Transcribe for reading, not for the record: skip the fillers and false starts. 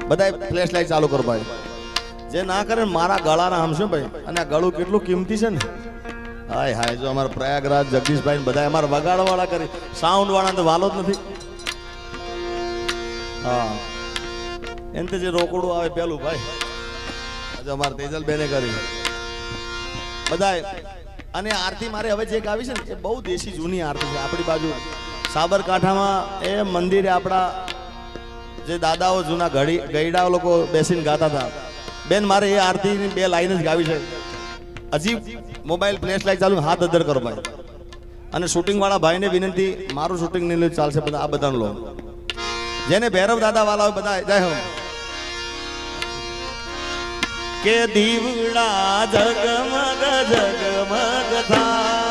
બધા flash light ચાલુ કરો ભાઈ. જે ના કરે મારા ગળાના આમ શું ભાઈ, અને આ ગળું કેટલું કિંમતી છે ને. હાય હાય, જો અમારા પ્રયાગરાજ જગદીશભાઈ બધા અમારા વગાડવાળા કરી, સાઉન્ડ વાળા તો વાલો જ નથી. હા, એને જે રોકડું આવે પેલું ભાઈ, આજે અમારા તેજલબેને કરી બધા. અને આરતી મારે હવે જે ગાવી છે ને એ બહુ દેશી જૂની આરતી છે. આપણી બાજુ સાબરકાંઠામાં એ મંદિરે આપણા જે દાદાઓ જૂના ગઈડા લોકો બેસીને ગાતા હતા. બેન મારે એ આરતીની 2 લાઈન જ ગાવી છે. હજી મોબાઈલ ફ્લેશ લાઈટ ચાલુ, હાથ અદ્ધર કરો ભાઈ. અને શૂટિંગ વાળા ભાઈને વિનંતી, મારું શૂટિંગ નહીં ચાલશે, બધા આ બધાનું લો. જેને ભૈરવ દાદા વાળા હોય બધા જય હો. કે દીવડા જગમગ જગમગ થા